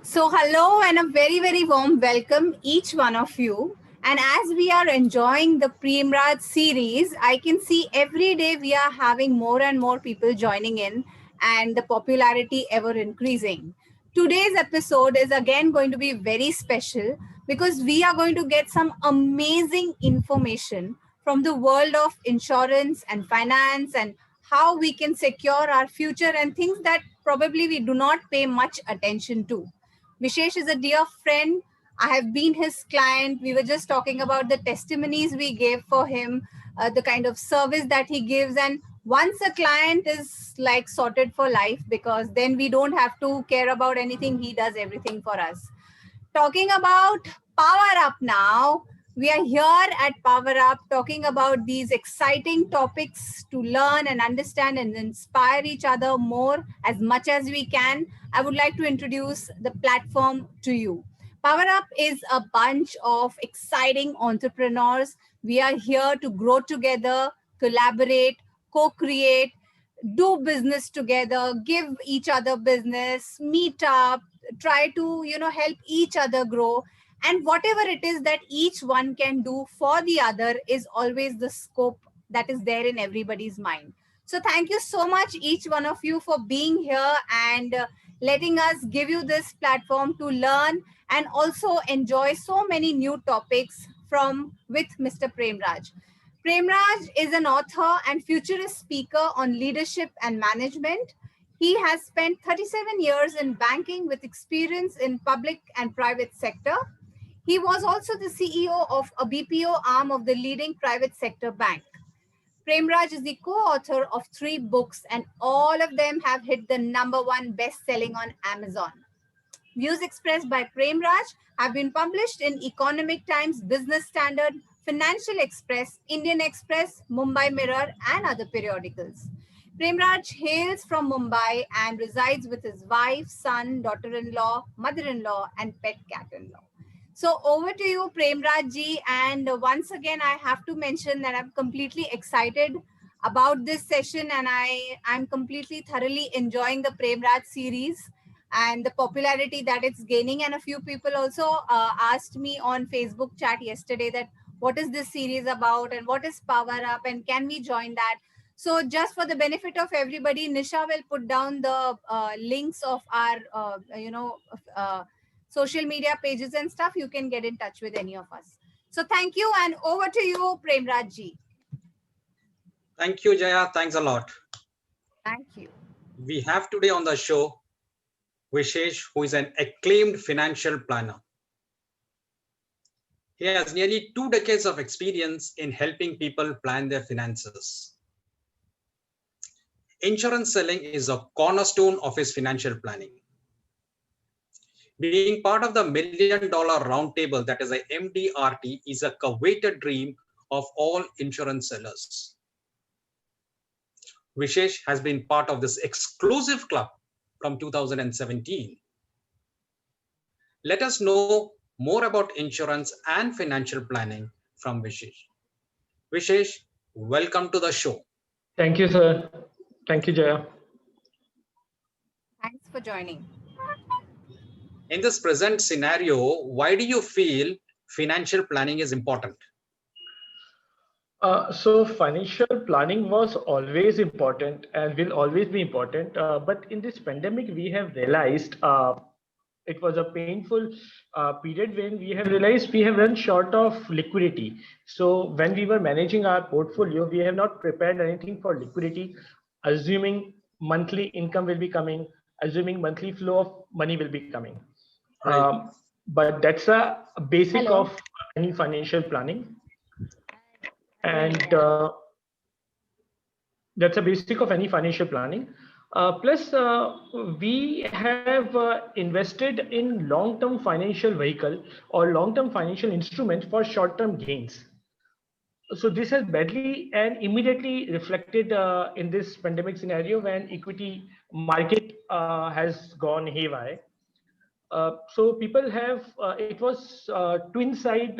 So, hello and a very, very warm welcome each one of you. And as we are enjoying the Premraj series, I can see every day we are having more and more people joining in and the popularity ever increasing. Today's episode is again going to be very special because we are going to get some amazing information from the world of insurance and finance and how we can secure our future and things that probably we do not pay much attention to. Vishesh is a dear friend. I have been his client. We were just talking about the testimonies we gave for him, the kind of service that he gives. And once a client is like sorted for life, because then we don't have to care about anything, he does everything for us. Talking about Power Up now. We are here at Power Up talking about these exciting topics to learn and understand and inspire each other more as much as we can. I would like to introduce the platform to you. Power Up is a bunch of exciting entrepreneurs. We are here to grow together, collaborate, co create, do business together, give each other business, meet up, try to help each other grow, and whatever it is that each one can do for the other is always the scope that is there in everybody's mind. So thank you so much each one of you for being here and letting us give you this platform to learn and also enjoy so many new topics from with Mr. Premraj. Premraj is an author and futurist speaker on leadership and management. He has spent 37 years in banking with experience in public and private sector. He was also the CEO of a BPO arm of the leading private sector bank. Premraj is the co-author of 3 books and all of them have hit the number one best-selling on Amazon. Views expressed by Premraj have been published in Economic Times, Business Standard, Financial Express, Indian Express, Mumbai Mirror, and other periodicals. Premraj hails from Mumbai and resides with his wife, son, daughter-in-law, mother-in-law, and pet cat-in-law. So over to you, Premraj ji. And once again, I have to mention that I'm completely excited about this session and I'm completely thoroughly enjoying the Premraj series and the popularity that it's gaining. And a few people also asked me on Facebook chat yesterday that what is this series about and what is Power Up and can we join that? So just for the benefit of everybody, Nisha will put down the links of our, social media pages and stuff. You can get in touch with any of us. So thank you and over to you, Premraj ji. Thank you, Jaya. Thanks a lot. Thank you. We have today on the show Vishesh, who is an acclaimed financial planner. He has nearly 2 decades of experience in helping people plan their finances. Insurance selling is a cornerstone of his financial planning. Being part of the $1 Million Roundtable, that is a MDRT, is a coveted dream of all insurance sellers. Vishesh has been part of this exclusive club from 2017. Let us know more about insurance and financial planning from Vishesh. Vishesh, welcome to the show. Thank you, sir. Thank you, Jaya. Thanks for joining. In this present scenario, why do you feel financial planning is important? So financial planning was always important and will always be important. But in this pandemic, we have realized it was a painful period when we have realized we have run short of liquidity. So when we were managing our portfolio, we have not prepared anything for liquidity, assuming monthly income will be coming, assuming monthly flow of money will be coming. Right. But that's a basic of any financial planning. And that's a basic of any financial planning. Plus, we have invested in long-term financial vehicle or long-term financial instrument for short-term gains. So this has badly and immediately reflected in this pandemic scenario when equity market has gone haywire. So people have, it was twin side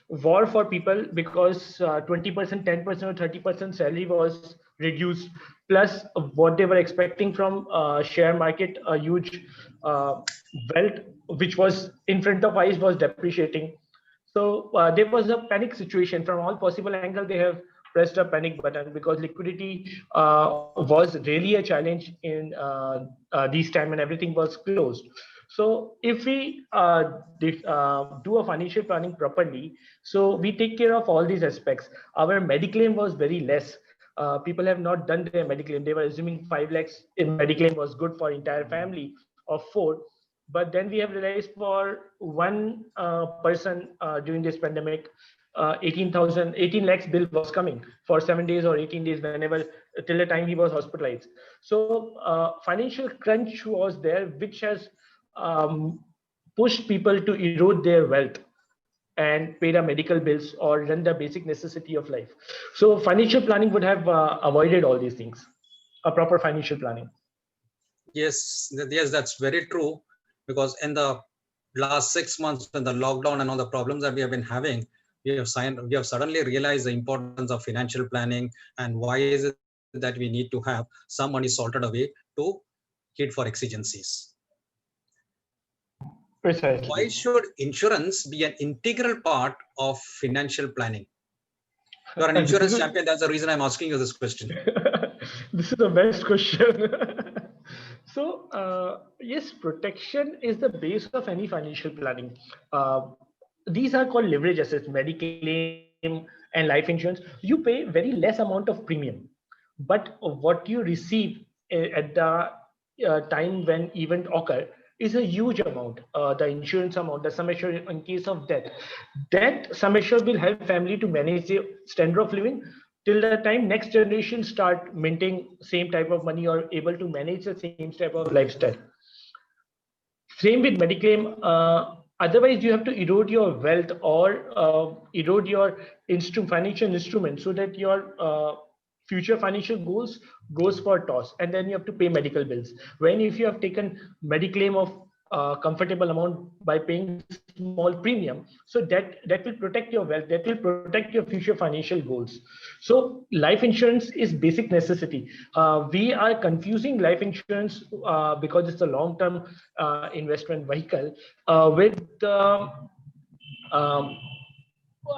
war for people because 20%, 10% or 30% salary was reduced plus what they were expecting from share market, a huge wealth which was in front of eyes was depreciating. So there was a panic situation from all possible angles. They have pressed a panic button because liquidity was really a challenge in these time, and everything was closed. So if we do a financial planning properly, so we take care of all these aspects. Our mediclaim was very less. People have not done their mediclaim. They were assuming 5 lakhs in mediclaim was good for entire family of 4. But then we have realized for one person during this pandemic, 18 lakhs bill was coming for 7 days or 18 days, whenever till the time he was hospitalized. So financial crunch was there, which has pushed people to erode their wealth and pay the medical bills or run the basic necessity of life. So financial planning would have avoided all these things, a proper financial planning. Yes, yes, that's very true. Because in the last 6 months, when the lockdown and all the problems that we have been having, we have suddenly realized the importance of financial planning, and why is it that we need to have some money sorted away to kit for exigencies. Precisely. Why should insurance be an integral part of financial planning? You're an insurance champion. That's the reason I'm asking you this question. This is the best question. So, yes, protection is the base of any financial planning. These are called leverage assets, mediclaim and life insurance. You pay very less amount of premium, but what you receive at the time when event occur is a huge amount. The insurance amount, the sum assured in case of death, that sum assured will help family to manage their standard of living till the time next generation start minting same type of money or able to manage the same type of lifestyle. Same with mediclaim. Otherwise, you have to erode your wealth or erode your financial instrument so that your future financial goals goes for toss, and then you have to pay medical bills. When if you have taken mediclaim of comfortable amount by paying small premium, so that will protect your wealth, that will protect your future financial goals. So life insurance is basic necessity. We are confusing life insurance because it's a long-term investment vehicle with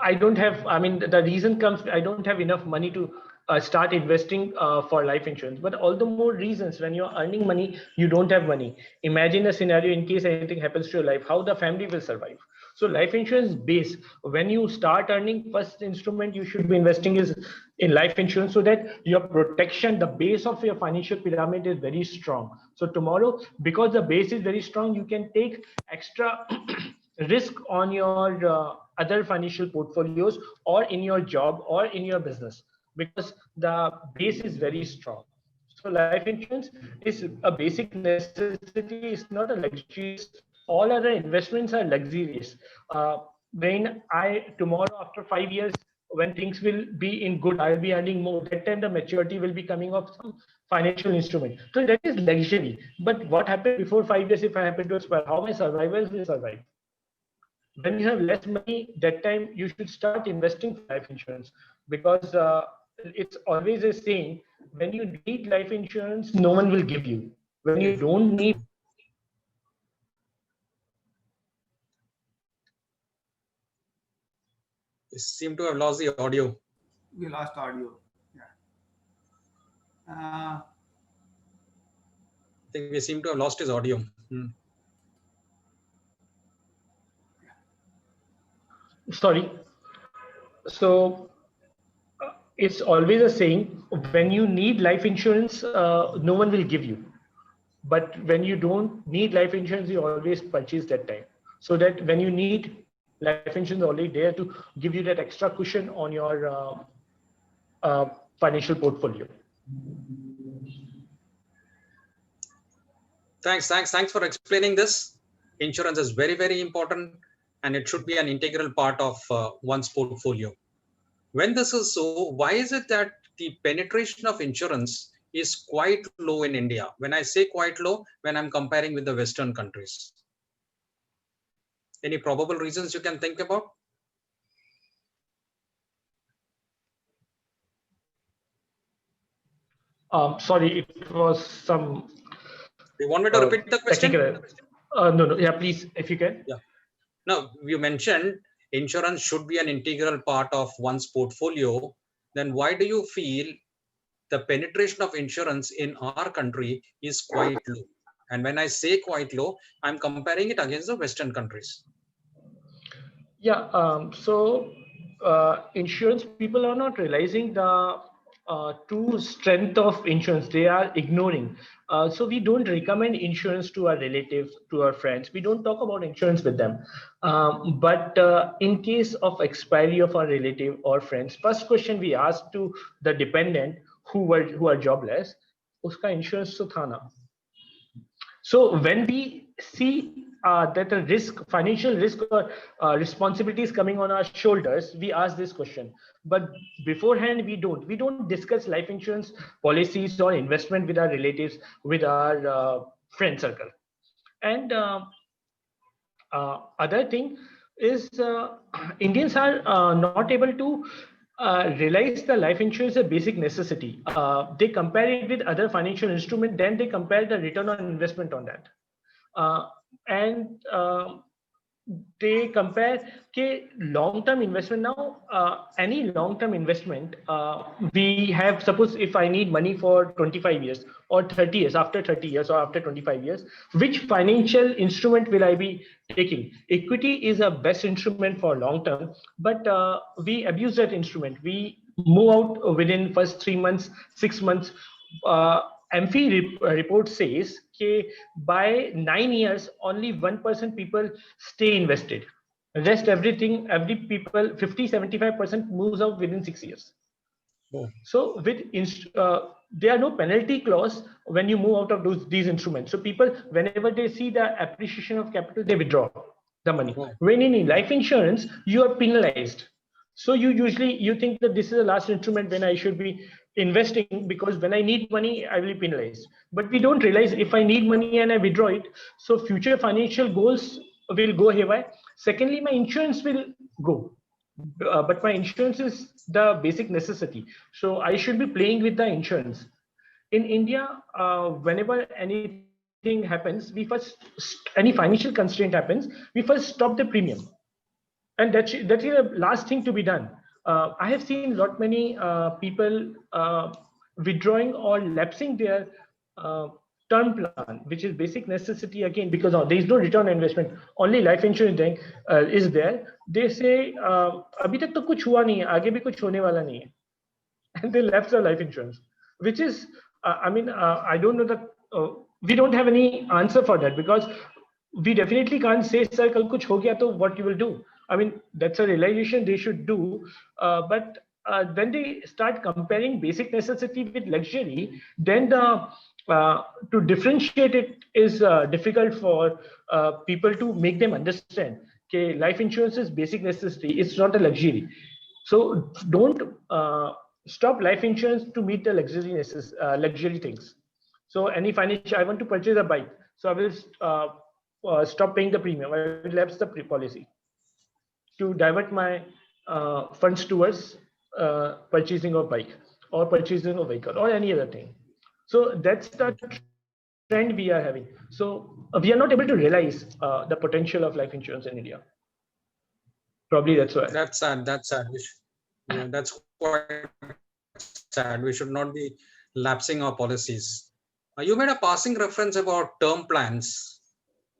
I don't have, I mean, the reason comes, I don't have enough money to start investing for life insurance. But all the more reasons, when you're earning money, you don't have money. Imagine a scenario in case anything happens to your life, how the family will survive. So life insurance base, when you start earning, first instrument you should be investing is in life insurance, so that your protection, the base of your financial pyramid is very strong. So tomorrow, because the base is very strong, you can take extra risk on your other financial portfolios or in your job or in your business, because the base is very strong. So life insurance is a basic necessity. It's not a luxurious. All other investments are luxurious. When I tomorrow after 5 years, when things will be in good, I'll be earning more. That time the maturity will be coming of some financial instrument. So that is luxury. But what happened before 5 years if I happen to expire? How my survivors will survive? When you have less money, that time you should start investing for life insurance, because it's always a saying, when you need life insurance, no one will give you. When you don't need. We seem to have lost the audio. We lost audio. Yeah. I think we seem to have lost his audio. Sorry. So it's always a saying, when you need life insurance, no one will give you. But when you don't need life insurance, you always purchase that time. So that when you need life insurance, already there to give you that extra cushion on your financial portfolio. Thanks for explaining this. Insurance is very, very important, and it should be an integral part of one's portfolio. When this is so, why is it that the penetration of insurance is quite low in India? When I say quite low, when I'm comparing with the Western countries. Any probable reasons you can think about? Sorry, it was some You want me to repeat the question? technical. No. Yeah, please, if you can. Yeah. Now, you mentioned insurance should be an integral part of one's portfolio. Then why do you feel the penetration of insurance in our country is quite low? And when I say quite low, I'm comparing it against the Western countries. Yeah, so insurance people are not realizing the true strength of insurance. They are ignoring. So we don't recommend insurance to our relatives, to our friends. We don't talk about insurance with them. But in case of expiry of our relative or friends, first question we ask to the dependent who are jobless, uska insurance to tha na. So when we see that a risk, financial risk or responsibilities coming on our shoulders, we ask this question. But beforehand, we don't discuss life insurance policies or investment with our relatives, with our friend circle. And other thing is Indians are not able to realize the life insurance is a basic necessity. They compare it with other financial instrument, then they compare the return on investment on that. And they compare long-term investment. Now any long-term investment, we have, suppose if I need money for 25 years or 30 years, after 30 years or after 25 years, which financial instrument will I be taking? Equity is a best instrument for long-term, but we abuse that instrument. We move out within first 3 months, 6 months. AMFI report says that by 9 years, only 1% people stay invested. Rest everything, every people, 50-75% moves out within 6 years. Oh. So with there are no penalty clause when you move out of these instruments. So people, whenever they see the appreciation of capital, they withdraw the money. Oh. When in life insurance, you are penalized. So you think that this is the last instrument when I should be investing, because when I need money, I will be penalized. But we don't realize if I need money and I withdraw it, so future financial goals will go haywire. Secondly, my insurance will go. But my insurance is the basic necessity. So I should be playing with the insurance. In India, whenever anything happens, any financial constraint happens, we first stop the premium. And that is the last thing to be done. I have seen many people withdrawing or lapsing their term plan, which is basic necessity again, because there is no return on investment. Only life insurance is there. They say, "Abhi tak to kuch hua nahi hai, aage bhi kuch hone wala nahi hai," and they lapse their life insurance, which is, I don't know that we don't have any answer for that, because we definitely can't say, "Sir, kal kuch ho gaya, to what you will do?" I mean, that's a realization they should do. But when they start comparing basic necessity with luxury, then to differentiate it is difficult for people to make them understand. Okay, life insurance is basic necessity. It's not a luxury. So don't stop life insurance to meet the luxury things. So any financial, I want to purchase a bike, so I will stop paying the premium. I will lapse the policy to divert my funds towards purchasing of bike or purchasing of vehicle or any other thing. So that's the trend we are having. So we are not able to realize the potential of life insurance in India. Probably that's why. That's sad. That's sad. Yeah, that's quite sad. We should not be lapsing our policies. You made a passing reference about term plans.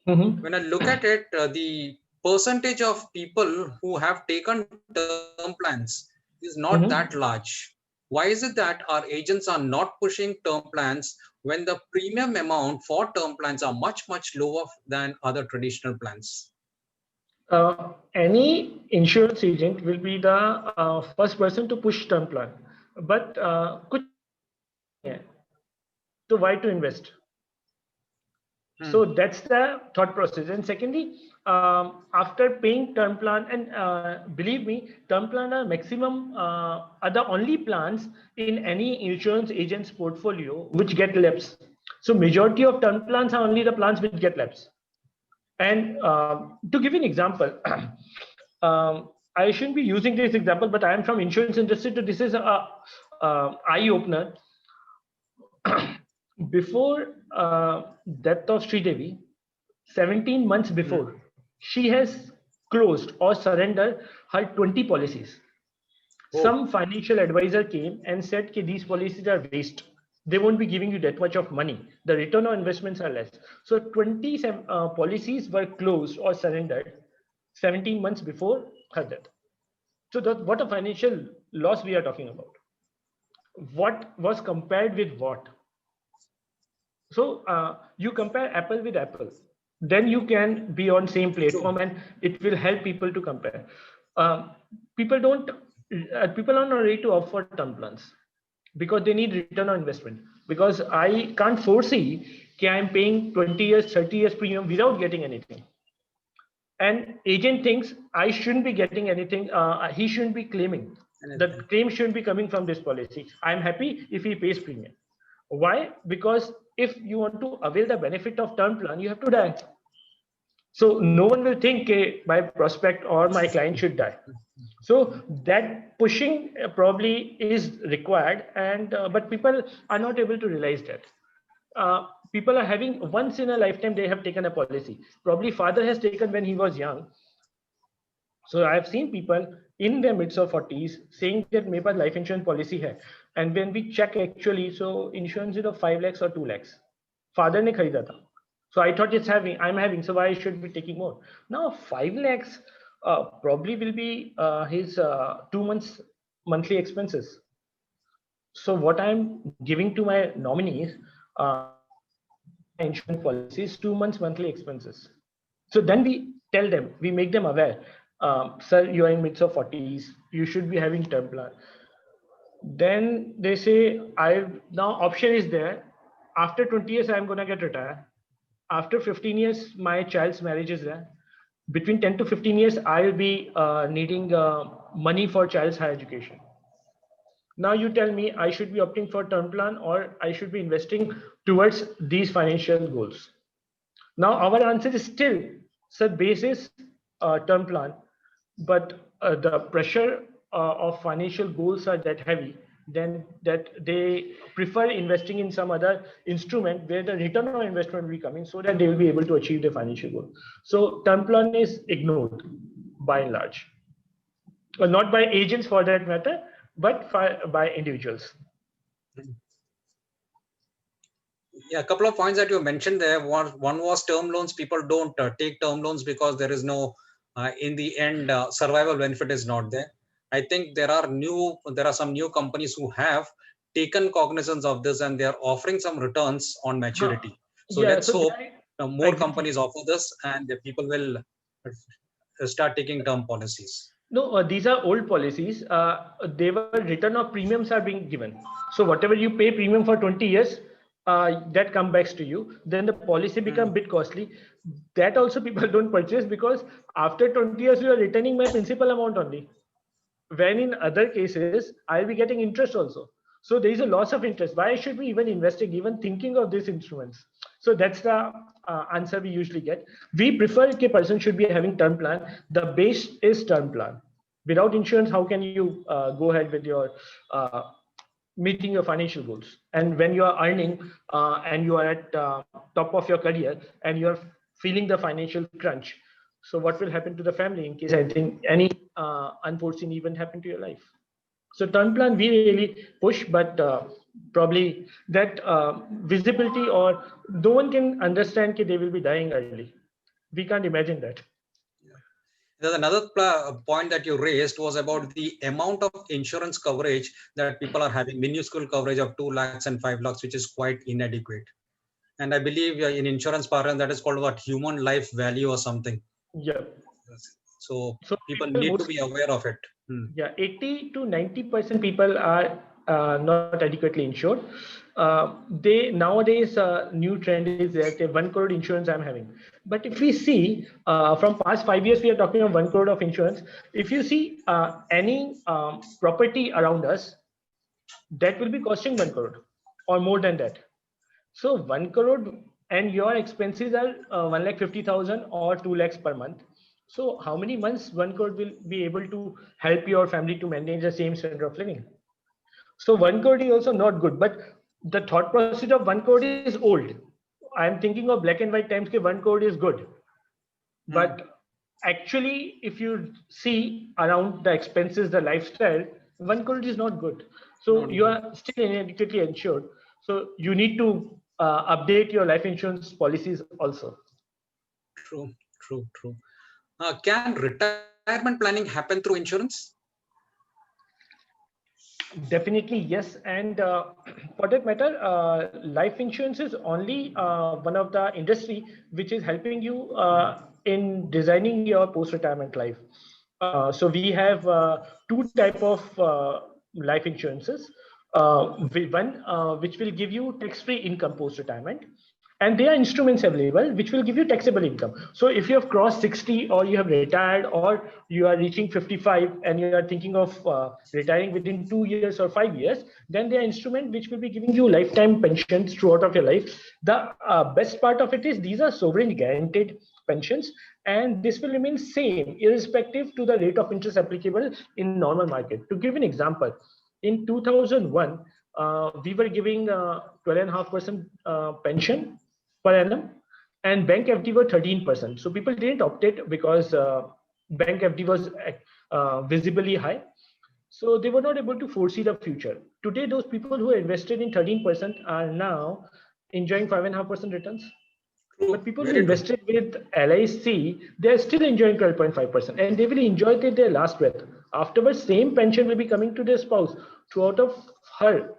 Mm-hmm. When I look at it, the percentage of people who have taken term plans is not Mm-hmm. that large. Why is it that our agents are not pushing term plans when the premium amount for term plans are much, much lower than other traditional plans? Any insurance agent will be the first person to push term plan, but so why to invest? So that's the thought process. And secondly, after paying term plan, and believe me, term plan are maximum are the only plans in any insurance agent's portfolio which get lapse. So majority of term plans are only the plans which get lapse. And to give you an example, I shouldn't be using this example, but I am from insurance industry, so this is a eye opener. before death of Sri Devi, 17 months before, she has closed or surrendered her 20 policies. Oh. Some financial advisor came and said that these policies are waste. They won't be giving you that much of money. The return on investments are less. So 20 policies were closed or surrendered 17 months before her death. So what a financial loss we are talking about. What was compared with what? So you compare apple with apple, then you can be on same platform, and it will help people to compare. People don't, people are not ready to opt for term plans because they need return on investment. Because I can't foresee that I'm paying 20 years, 30 years premium without getting anything. And agent thinks I shouldn't be getting anything. He shouldn't be claiming. The claim shouldn't be coming from this policy. I'm happy if he pays premium. Why? Because if you want to avail the benefit of term plan, you have to die. So no one will think my prospect or my client should die. So that pushing probably is required, and but people are not able to realize that. People are having once in a lifetime they have taken a policy. Probably father has taken when he was young. So I have seen people in their midst of 40s saying that मेरे पास life insurance policy है, and when we check actually, so insurance is of 5 lakhs or 2 lakhs. Father ने खरीदा था. So I thought I'm having, so why I should be taking more? Now 5 lakhs probably will be his 2 months monthly expenses. So what I'm giving to my nominees, insurance policies, 2 months monthly expenses. So then we tell them, we make them aware, sir, you are in midst of 40s, you should be having term plan. Then they say, now option is there. After 20 years, I'm going to get retired. After 15 years, my child's marriage is there. Between 10 to 15 years, I'll be needing money for child's higher education. Now you tell me I should be opting for term plan or I should be investing towards these financial goals. Now our answer is still, sir, basis term plan, but the pressure of financial goals are that heavy, then that they prefer investing in some other instrument where the return on investment will be coming, so that they will be able to achieve their financial goal. So term plan is ignored by and large, not by agents for that matter, but by individuals. Yeah, a couple of points that you mentioned there. One was term loans. People don't take term loans because there is no, in the end, survival benefit is not there. I think there are some new companies who have taken cognizance of this and they are offering some returns on maturity. So yeah, let's hope more companies offer this and the people will start taking term policies. No, these are old policies. They were return of premiums are being given. So whatever you pay premium for 20 years, that comes back to you. Then the policy become a bit costly. That also people don't purchase because after 20 years, you are returning my principal amount only. When in other cases, I'll be getting interest also. So there is a loss of interest. Why should we even investing, even thinking of these instruments? So that's the answer we usually get. We prefer a person should be having term plan. The base is term plan. Without insurance, how can you go ahead with your meeting your financial goals? And when you are earning and you are at top of your career and you are feeling the financial crunch, so what will happen to the family in case any unforeseen event happen to your life? So term plan we really push, but probably that visibility, or no one can understand that they will be dying early. We can't imagine that. There's another point that you raised was about the amount of insurance coverage that people are having, minuscule coverage of 2 lakhs and 5 lakhs, which is quite inadequate. And I believe in insurance parlance that is called what, human life value or something. Yeah. So people need to be aware of it. Yeah, 80 to 90% people are not adequately insured. Nowadays new trend is that 1 crore insurance I'm having. But if we see from past 5 years, we are talking of 1 crore of insurance. If you see any property around us, that will be costing 1 crore or more than that. So 1 crore and your expenses are 1,50,000 or 2 lakhs per month. So how many months 1 crore will be able to help your family to manage the same standard of living? So 1 crore is also not good, but the thought process of 1 crore is old. I'm thinking of black and white times ke 1 crore is good. But actually, if you see around the expenses, the lifestyle, 1 crore is not good. So you are still inadequately insured. So you need to update your life insurance policies also. True, true, true. Can retirement planning happen through insurance? Definitely, yes. And for that matter, life insurance is only one of the industry which is helping you in designing your post-retirement life. So we have two type of life insurances. One which will give you tax-free income post-retirement, and there are instruments available which will give you taxable income. So if you have crossed 60 or you have retired or you are reaching 55 and you are thinking of retiring within 2 years or 5 years, then there are instruments which will be giving you lifetime pensions throughout of your life. The best part of it is these are sovereign guaranteed pensions, and this will remain same irrespective to the rate of interest applicable in normal market. To give an example, in 2001, we were giving 12.5% pension per annum, and bank FD were 13%. So people didn't opt it because bank FD was visibly high. So they were not able to foresee the future. Today, those people who invested in 13% are now enjoying 5.5% returns. True, But people who very true. invested with LIC, they're still enjoying 12.5%, and they will enjoy it till their last breath. Afterwards, same pension will be coming to their spouse throughout of her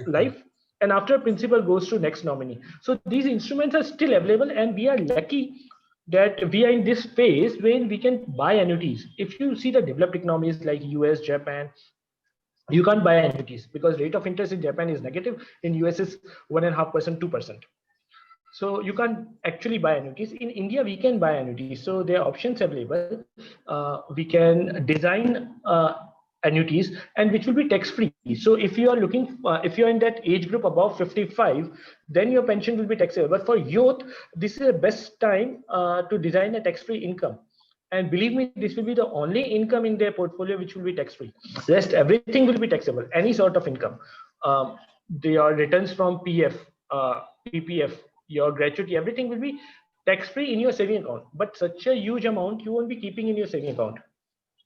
life, and after principal goes to next nominee. So these instruments are still available, and we are lucky that we are in this phase when we can buy annuities. If you see the developed economies like US, Japan, you can't buy annuities because rate of interest in Japan is negative. In US is 1.5%, 2%. So you can't actually buy annuities. In India, we can buy annuities. So there are options available. We can design annuities, and which will be tax free. So if you are looking, if you are in that age group above 55, then your pension will be taxable. But for youth, this is the best time to design a tax free income. And believe me, this will be the only income in their portfolio which will be tax free. Rest everything will be taxable. Any sort of income. Your returns from PF, PPF, your gratuity, everything will be tax-free in your saving account. But such a huge amount you won't be keeping in your saving account.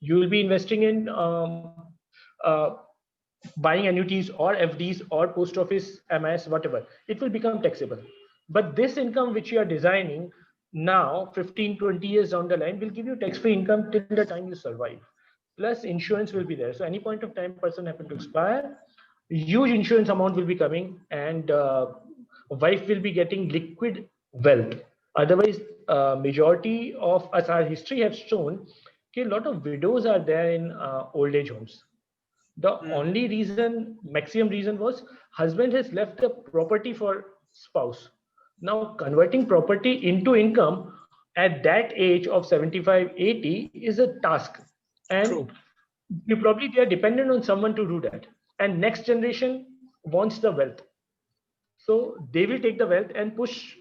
You will be investing in buying annuities or FDs or post office MIS, whatever. It will become taxable. But this income which you are designing now, 15, 20 years down the line, will give you tax-free income till the time you survive. Plus insurance will be there. So any point of time person happen to expire, huge insurance amount will be coming, and wife will be getting liquid wealth. Otherwise, majority of us, our history has shown a lot of widows are there in old age homes. The only reason, maximum reason was husband has left the property for spouse. Now converting property into income at that age of 75, 80 is a task. And True. you probably they are dependent on someone to do that. And next generation wants the wealth. So they will take the wealth and push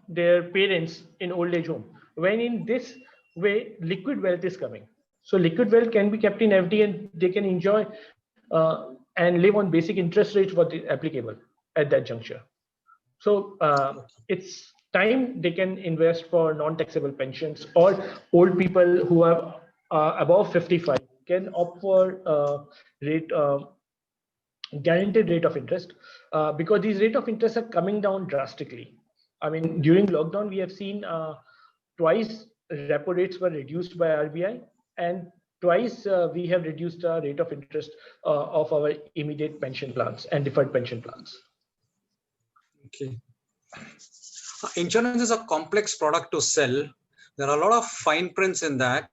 their parents in old age home. When in this way, liquid wealth is coming. So liquid wealth can be kept in FD, and they can enjoy and live on basic interest rates what is applicable at that juncture. So it's time they can invest for non-taxable pensions, or old people who are above 55 can opt for rate guaranteed rate of interest, because these rate of interest are coming down drastically. I mean, during lockdown, we have seen twice repo rates were reduced by RBI, and twice we have reduced the rate of interest of our immediate pension plans and deferred pension plans. Okay. Insurance is a complex product to sell. There are a lot of fine prints in that,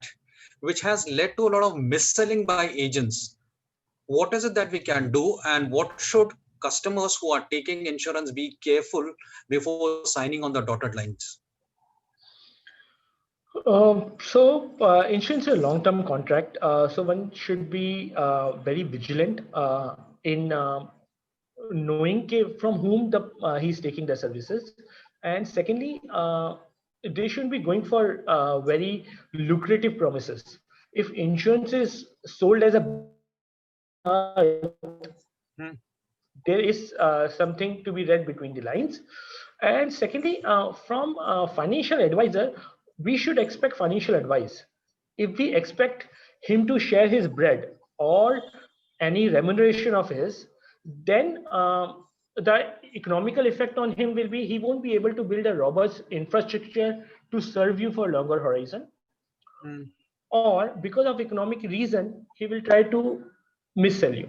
which has led to a lot of mis-selling by agents. What is it that we can do, and what should customers who are taking insurance be careful before signing on the dotted lines? Insurance is a long-term contract. So one should be very vigilant in knowing from whom he's taking the services. And secondly, they shouldn't be going for very lucrative promises. If insurance is sold as a there is something to be read between the lines. And secondly, from a financial advisor, we should expect financial advice. If we expect him to share his bread or any remuneration of his, then the economical effect on him will be he won't be able to build a robust infrastructure to serve you for longer horizon, Mm. or because of economic reason he will try to missell you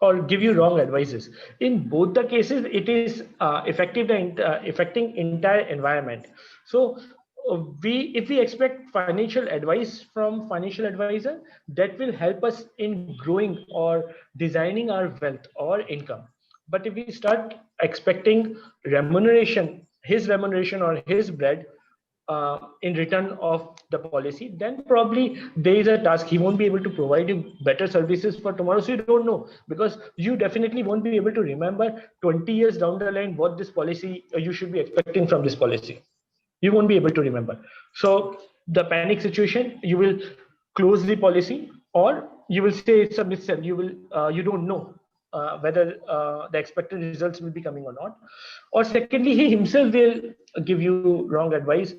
or give you wrong advices. In both the cases it is affecting entire environment. So we if we expect financial advice from financial advisor, that will help us in growing or designing our wealth or income. But if we start expecting remuneration, his remuneration or his bread in return of the policy, then probably there is a task. He won't be able to provide you better services for tomorrow. So you don't know, because you definitely won't be able to remember 20 years down the line what this policy you should be expecting from this policy. You won't be able to remember. So the panic situation, you will close the policy, or you will say it's a missell. You don't know whether the expected results will be coming or not. Or secondly, he himself will give you wrong advice.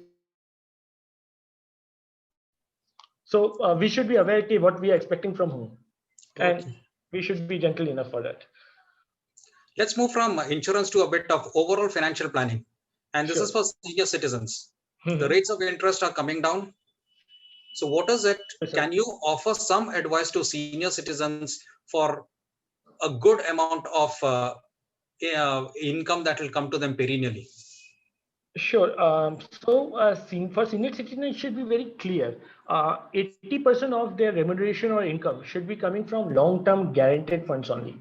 So we should be aware of what we are expecting from whom, and Okay. we should be gentle enough for that. Let's move from insurance to a bit of overall financial planning. And this Sure. is for senior citizens. The Mhm. rates of interest are coming down. So what is it? Yes, sir. Can you offer some advice to senior citizens for a good amount of income that will come to them perennially? Sure. For senior citizens, it should be very clear. 80% of their remuneration or income should be coming from long-term guaranteed funds only.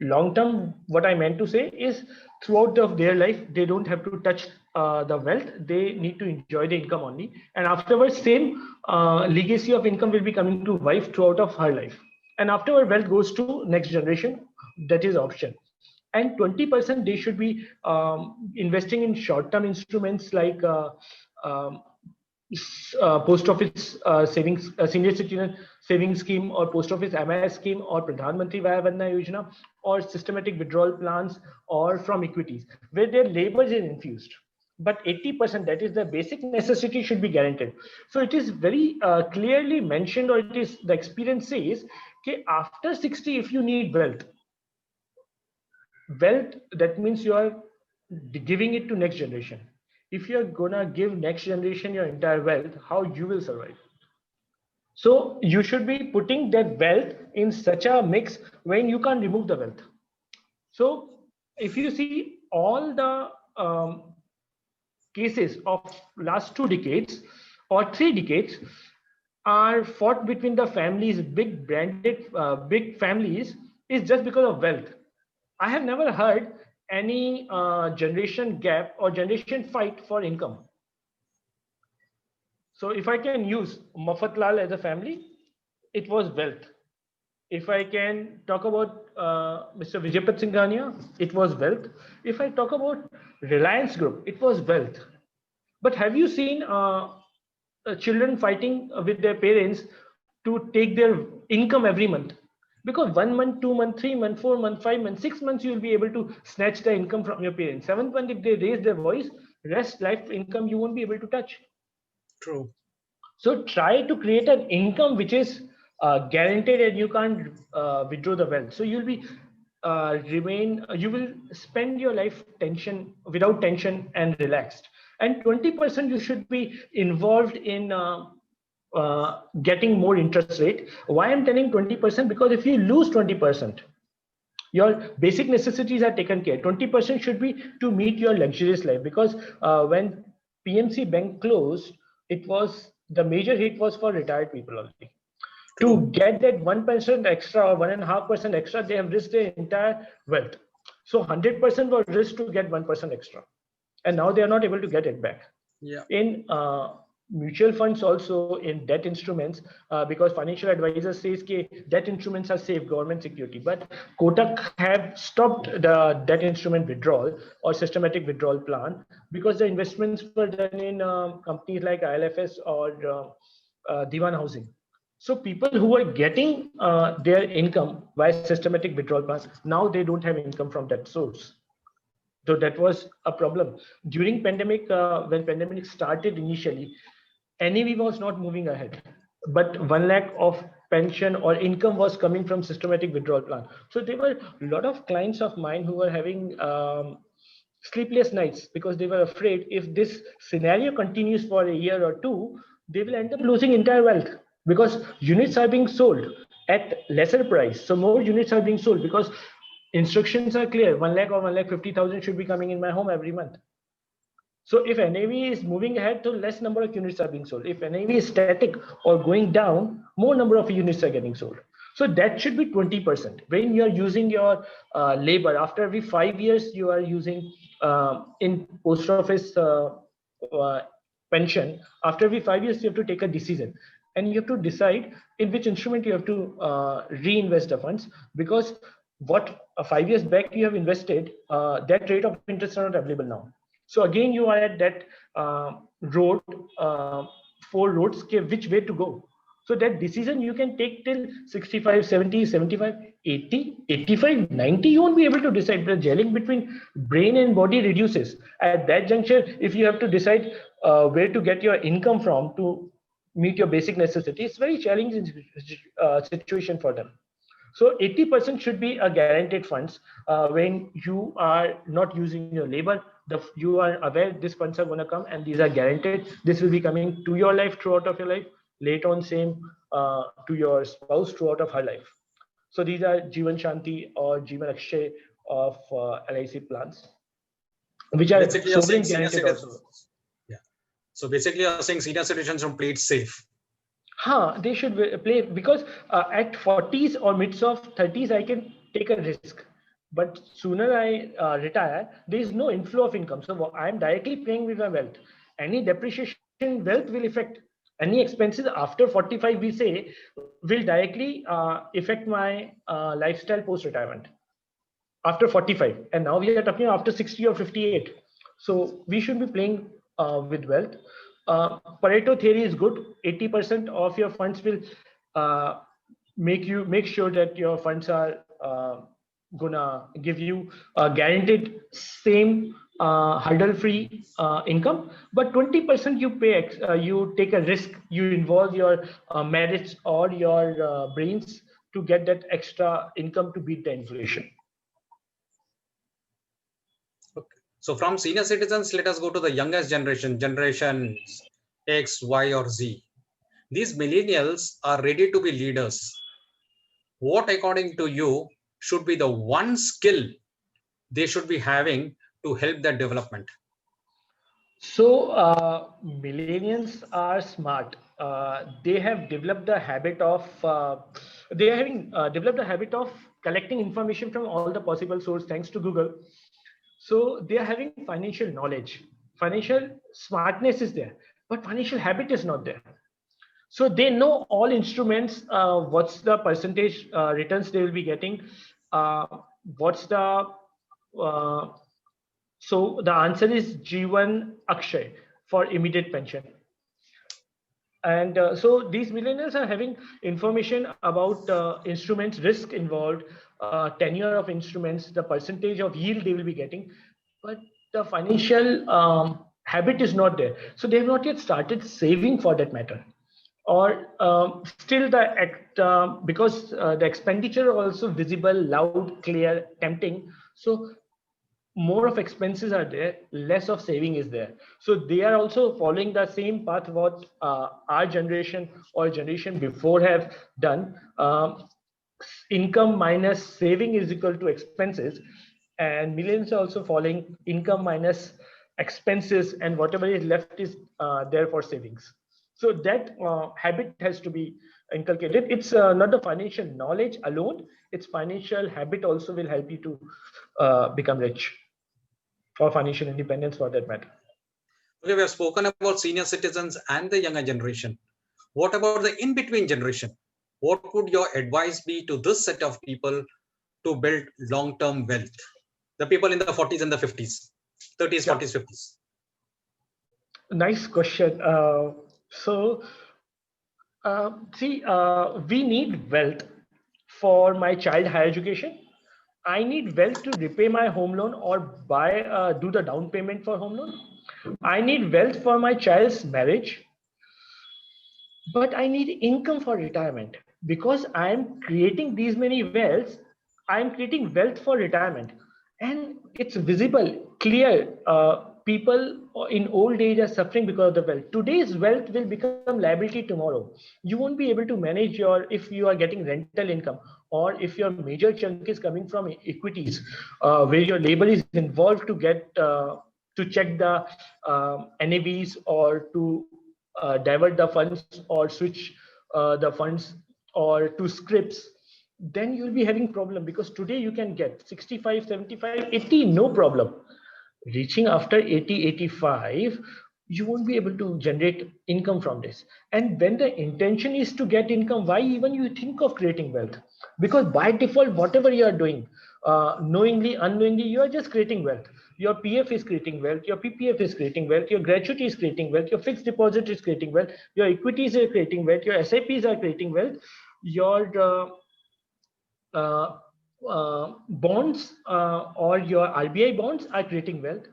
Long-term, what I meant to say is throughout of their life, they don't have to touch the wealth. They need to enjoy the income only. And afterwards, same legacy of income will be coming to wife throughout of her life. And afterward, wealth goes to next generation. That is option. And 20% they should be investing in short-term instruments like post office savings, senior citizen savings scheme, or post office MIS scheme, or Pradhan Mantri Vaya Vandana Yojana, or systematic withdrawal plans, or from equities where their labor is infused. But 80%, that is the basic necessity, should be guaranteed. So it is very clearly mentioned, or it is the experience says, okay, after 60, if you need wealth, that means you are giving it to next generation. If you're gonna give next generation your entire wealth, how you will survive? So you should be putting that wealth in such a mix when you can't remove the wealth. So if you see all the cases of last 2 decades or 3 decades are fought between the families, big branded, big families, is just because of wealth. I have never heard any generation gap or generation fight for income. So if I can use Mafatlal as a family, it was wealth. If I can talk about Mr. Vijaypat Singhania, it was wealth. If I talk about Reliance Group, it was wealth. But have you seen children fighting with their parents to take their income every month? Because 1 month, 2 month, 3 month, 4 month, 5 months, 6 months, you will be able to snatch the income from your parents. 7th month, if they raise their voice, rest life income you won't be able to touch. True. So try to create an income which is guaranteed, and you can't withdraw the wealth. So you'll be you will spend your life without tension and relaxed. And 20% you should be involved in getting more interest rate. Why I'm telling 20%? Because if you lose 20%, your basic necessities are taken care. 20% should be to meet your luxurious life. Because when PMC Bank closed, it was the major hit was for retired people only. True. To get that 1% extra or 1.5% extra, they have risked their entire wealth. So 100% was risked to get 1% extra, and now they are not able to get it back. Yeah. In mutual funds, also in debt instruments, because financial advisors says that debt instruments are safe, government security, but Kotak have stopped the debt instrument withdrawal or systematic withdrawal plan because the investments were done in companies like ILFS or Diwan Housing. So people who are getting their income via systematic withdrawal plans, now they don't have income from that source. So that was a problem during pandemic. When pandemic started initially, NAV was not moving ahead, but 1 lakh of pension or income was coming from systematic withdrawal plan. So there were a lot of clients of mine who were having sleepless nights because they were afraid if this scenario continues for a year or two, they will end up losing entire wealth because units are being sold at lesser price. So more units are being sold because instructions are clear. 1 lakh or 1,50,000 should be coming in my home every month. So if NAV is moving ahead, so less number of units are being sold. If NAV is static or going down, more number of units are getting sold. So that should be 20%. When you are using your labor, after every 5 years, you are using in post office pension, after every 5 years, you have to take a decision. And you have to decide in which instrument you have to reinvest the funds, because what 5 years back you have invested, that rate of interest are not available now. So again, you are at that road, 4 roads, which way to go. So that decision you can take till 65, 70, 75, 80, 85, 90, you won't be able to decide. The gelling between brain and body reduces. At that juncture, if you have to decide where to get your income from to meet your basic necessities, it's very challenging situation for them. So 80% should be a guaranteed funds when you are not using your labor. You are aware these funds are going to come and these are guaranteed. This will be coming to your life throughout of your life. Later on, same to your spouse throughout of her life. So these are Jeevan Shanti or Jeevan Akshay of LIC plans, which are Basically, you're saying sovereign senior guaranteed citizens. also. Yeah. So basically, you're saying senior citizens should play it safe. They should play because at 40s or mids of 30s, I can take a risk. But sooner I retire, there is no inflow of income. So I'm directly playing with my wealth. Any depreciation in wealth will affect any expenses after 45, we say, will directly affect my lifestyle post-retirement after 45. And now we are talking after 60 or 58. So we should be playing with wealth. Pareto theory is good. 80% of your funds will make sure that your funds are gonna give you a guaranteed same hurdle-free income, but 20% you pay. You take a risk. You involve your merits or your brains to get that extra income to beat the inflation. So from senior citizens, let us go to the youngest generation, generations X, Y, or Z. These millennials are ready to be leaders. What, according to you, should be the one skill they should be having to help their development? So millennials are smart. They have developed the habit of developed the habit of collecting information from all the possible sources thanks to Google. So they are having financial knowledge. Financial smartness is there, but financial habit is not there. So they know all instruments, what's the percentage returns they will be getting, what's the so the answer is Jeevan Akshay for immediate pension. And so these millennials are having information about instruments, risk involved, tenure of instruments, the percentage of yield they will be getting, but the financial habit is not there. So they have not yet started saving for that matter. Or still because the expenditure are also visible, loud, clear, tempting. So more of expenses are there, less of saving is there. So they are also following the same path what our generation or generation before have done. Income minus saving is equal to expenses, and millions are also following income minus expenses, and whatever is left is there for savings. So that habit has to be inculcated. It's not the financial knowledge alone, it's financial habit also will help you to become rich, or financial independence for that matter. Okay, we have spoken about senior citizens and the younger generation. What about the in-between generation? What would your advice be to this set of people to build long-term wealth? The people in the 40s and the 50s, 30s, 40s, 50s. Nice question. So We need wealth for my child higher education. I need wealth to repay my home loan or do the down payment for home loan. I need wealth for my child's marriage, but I need income for retirement because I am creating these many wealths. I am creating wealth for retirement, and it's visible, clear. People in old age are suffering because of the wealth. Today's wealth will become liability tomorrow. You won't be able to manage if you are getting rental income, or if your major chunk is coming from equities, where your labor is involved to check the NAVs, or to divert the funds, or switch the funds, or to scripts. Then you'll be having problem, because today you can get 65, 75, 80, no problem. Reaching after 80, 85, you won't be able to generate income from this. And when the intention is to get income, why even you think of creating wealth? Because by default, whatever you are doing, knowingly, unknowingly, you are just creating wealth. Your PF is creating wealth, your PPF is creating wealth, your gratuity is creating wealth, your fixed deposit is creating wealth, your equities are creating wealth, your SIPs are creating wealth, your bonds or your RBI bonds are creating wealth.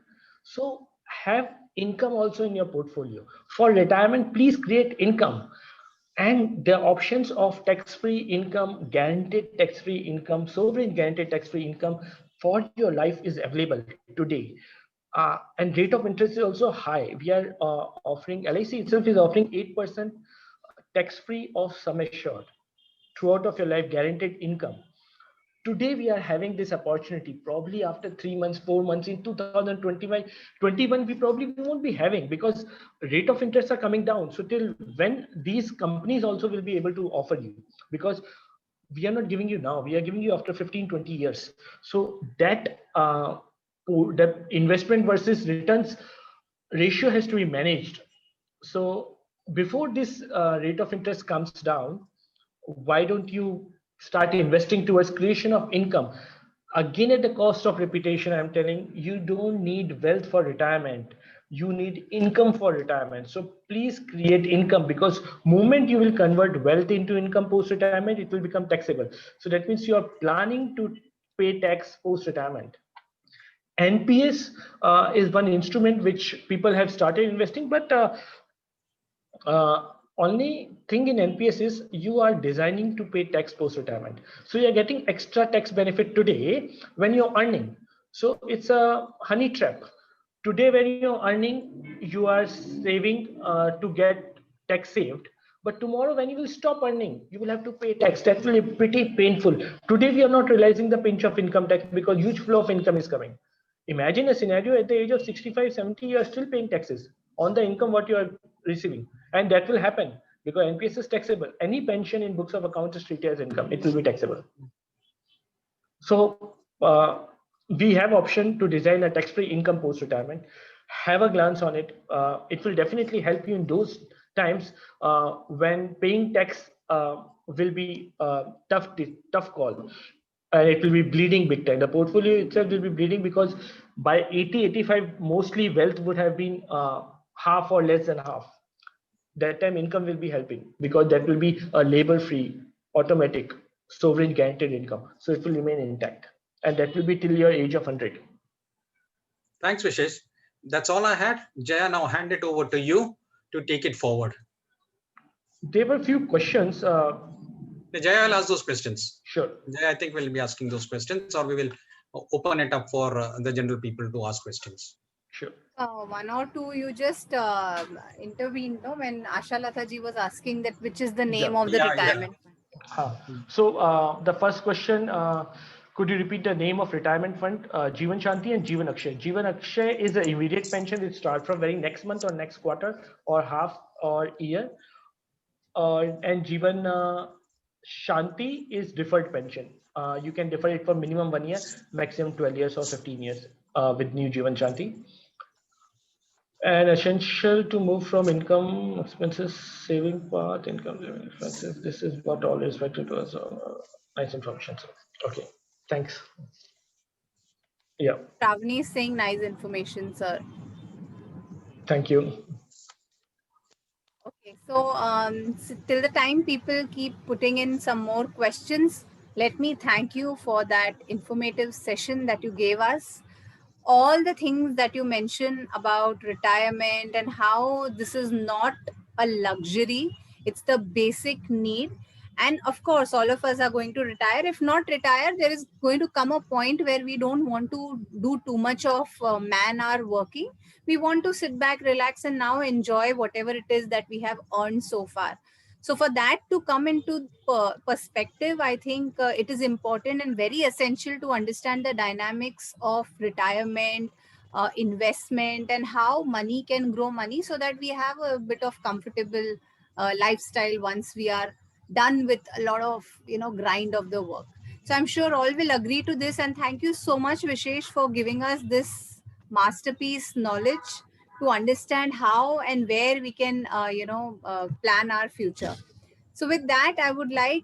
So have income also in your portfolio. For retirement, please create income. And the options of tax-free income, guaranteed tax-free income, sovereign guaranteed tax-free income for your life is available today. And rate of interest is also high. We are offering, LIC itself is offering 8% tax-free of sum assured throughout of your life guaranteed income. Today we are having this opportunity. Probably after 3 months, 4 months, in 2021, we probably won't be having, because rate of interest are coming down. So till when these companies also will be able to offer you, because we are not giving you now, we are giving you after 15, 20 years. So that that investment versus returns ratio has to be managed. So before this rate of interest comes down, why don't you start investing towards creation of income? Again, at the cost of reputation, I'm telling you, don't need wealth for retirement. You need income for retirement. So please create income, because moment you will convert wealth into income post-retirement, it will become taxable. So that means you are planning to pay tax post-retirement. NPS is one instrument which people have started investing, but only thing in NPS is you are designing to pay tax post-retirement. So you're getting extra tax benefit today when you're earning. So it's a honey trap. Today when you're earning, you are saving to get tax saved. But tomorrow when you will stop earning, you will have to pay tax. That will be pretty painful. Today we are not realizing the pinch of income tax because huge flow of income is coming. Imagine a scenario at the age of 65, 70, you are still paying taxes on the income what you are receiving. And that will happen because NPS is taxable. Any pension in books of accounts is treated as income. It will be taxable. So we have option to design a tax-free income post-retirement. Have a glance on it. It will definitely help you in those times when paying tax will be a tough call. And it will be bleeding big time. The portfolio itself will be bleeding because by 80, 85, mostly wealth would have been half or less than half. That time income will be helping because that will be a labor-free, automatic, sovereign guaranteed income. So it will remain intact. And that will be till your age of 100. Thanks, Vishesh. That's all I had. Jaya, now hand it over to you to take it forward. There were a few questions. Jaya, I'll ask those questions. Sure. Jaya, I think we'll be asking those questions, or we will open it up for the general people to ask questions. Sure. One or two you just intervened, no, when Asha Lata ji was asking that which is the name of the retirement fund. So the first question, could you repeat the name of retirement fund? Jeevan Shanti and Jeevan Akshay. Jeevan Akshay is an immediate pension. It starts from very next month or next quarter or half or year. And Jeevan Shanti is deferred pension. You can defer it for minimum 1 year, maximum 12 years or 15 years with new Jeevan Shanti. And essential to move from income expenses saving path, income saving expenses. This is what all is expected to us. Nice information. So, okay, thanks. Yeah. Ravni is saying nice information, sir. Thank you. Okay, So, till the time people keep putting in some more questions, let me thank you for that informative session that you gave us. All the things that you mentioned about retirement and how this is not a luxury, it's the basic need. And of course, all of us are going to retire. If not retire, there is going to come a point where we don't want to do too much of man hour working. We want to sit back, relax, and now enjoy whatever it is that we have earned so far. So for that to come into perspective, I think it is important and very essential to understand the dynamics of retirement, investment, and how money can grow money, so that we have a bit of comfortable lifestyle once we are done with a lot of grind of the work. So I'm sure all will agree to this, and thank you so much, Vishesh, for giving us this masterpiece knowledge to understand how and where we can plan our future. So with that, I would like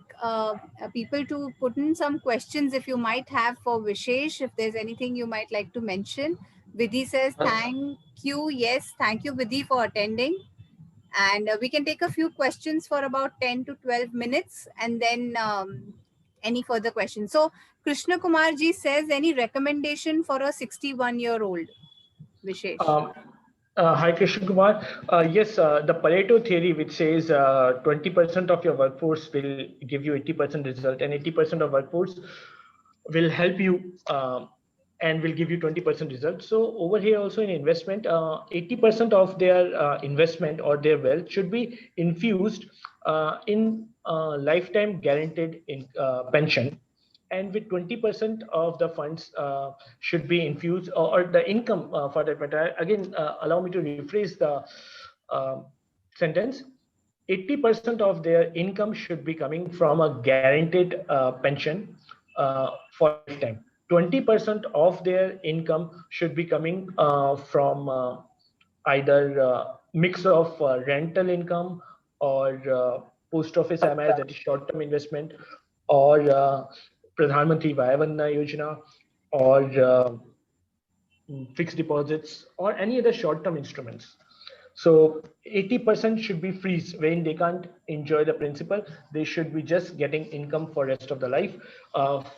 people to put in some questions if you might have for Vishesh, if there's anything you might like to mention. Vidhi says, thank you. Yes, thank you, Vidhi, for attending. And we can take a few questions for about 10 to 12 minutes and then any further questions. So Krishna Kumar ji says, any recommendation for a 61-year-old, Vishesh? Hi, Krishna Kumar. Yes, the Pareto theory, which says 20% of your workforce will give you 80% result, and 80% of workforce will help you and will give you 20% result. So over here also in investment, 80% of their investment or their wealth should be infused in lifetime guaranteed pension, and with 20% of the funds should be infused, or the income for that matter. Again, allow me to rephrase the uh, sentence. 80% of their income should be coming from a guaranteed pension for lifetime. 20% of their income should be coming from either mix of rental income or post office MIS, that is short-term investment, or Pradhan Mantri Vaya Vandana Yojana, or fixed deposits, or any other short-term instruments. So 80% should be freeze when they can't enjoy the principal. They should be just getting income for rest of the life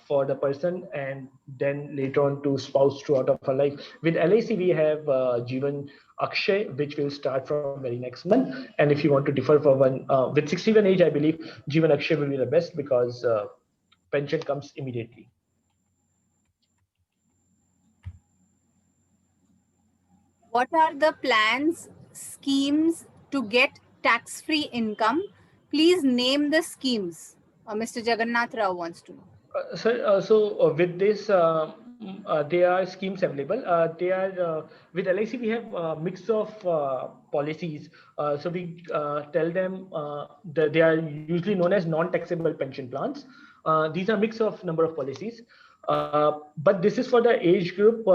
for the person, and then later on to spouse throughout of her life. With LIC, we have Jeevan Akshay, which will start from very next month. And if you want to defer for one, with 61 age, I believe Jeevan Akshay will be the best, because pension comes immediately. What are the plans, schemes to get tax-free income? Please name the schemes. Mr. Jagannath Rao wants to know. So with this, there are schemes available. They are with LIC. We have a mix of policies. So we tell them that they are usually known as non-taxable pension plans. These are mix of number of policies. But this is for the age group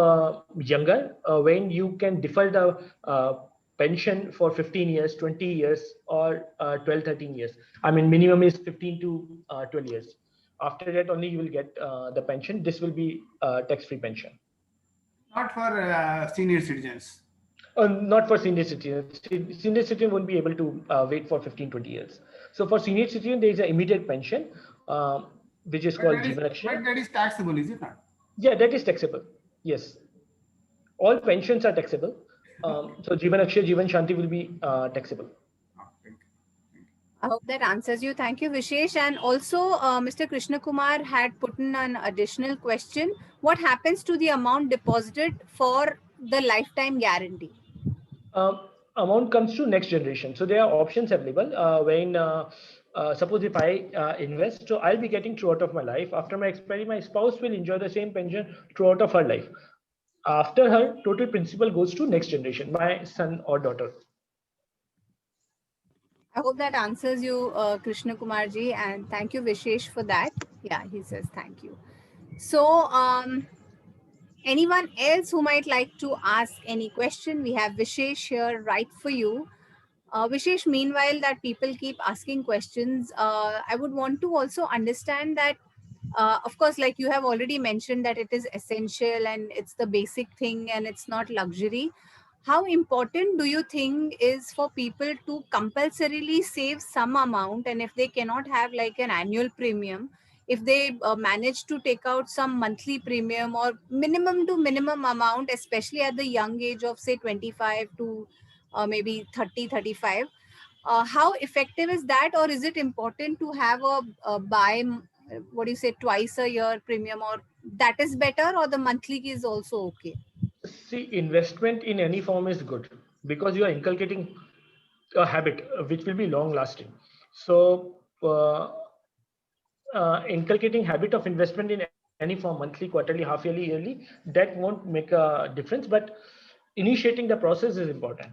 younger, when you can defer the pension for 15 years, 20 years, or 12, 13 years. I mean, minimum is 15 to 12 years. After that, only you will get the pension. This will be tax-free pension. Not for senior citizens. Not for senior citizens. Senior citizen won't be able to wait for 15, 20 years. So for senior citizen, there is an immediate pension, which is called Jeevan Akshay. But that is taxable, is it not? Yeah, that is taxable. Yes. All pensions are taxable. So Jeevan Akshay, Jeevan Shanti will be taxable. I hope that answers you. Thank you, Vishesh. And also, Mr. Krishna Kumar had put in an additional question. What happens to the amount deposited for the lifetime guarantee? Amount comes to next generation. So there are options available when suppose if I invest, so I'll be getting throughout of my life. After my expiry, my spouse will enjoy the same pension throughout of her life. After her, total principal goes to next generation, my son or daughter. I hope that answers you, Krishna Kumar ji, and thank you, Vishesh, for that. Yeah, he says thank you. So, anyone else who might like to ask any question, we have Vishesh here right for you. Vishesh, meanwhile that people keep asking questions, I would want to also understand that, of course, like you have already mentioned that it is essential and it's the basic thing and it's not luxury. how important do you think is for people to compulsorily save some amount, and if they cannot have like an annual premium, if they manage to take out some monthly premium or minimum to minimum amount, especially at the young age of say 25 to maybe 30, 35, how effective is that? Or is it important to have a buy what do you say, twice a year premium, or that is better, or the monthly is also okay? See, investment in any form is good because you are inculcating a habit which will be long lasting. So inculcating habit of investment in any form, monthly, quarterly, half yearly, yearly, that won't make a difference, but initiating the process is important.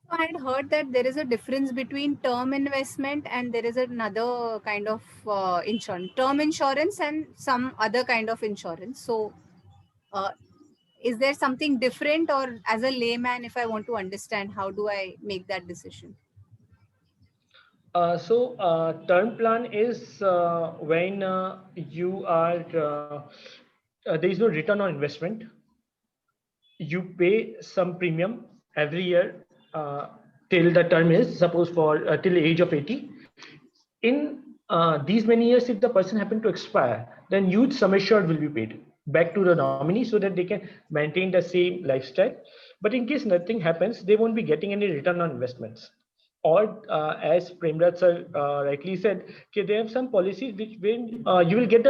I had heard that there is a difference between term investment and there is another kind of insurance, term insurance and some other kind of insurance. So, uh, is there something different, or as a layman, if I want to understand, how do I make that decision? Term plan is when you are there is no return on investment. You pay some premium every year till the term is, suppose for till the age of 80. In these many years, if the person happen to expire, then huge sum assured will be paid back to the nominee so that they can maintain the same lifestyle. But in case nothing happens, they won't be getting any return on investments. Or as Premraj sir rightly said, okay, they have some policies which when you will get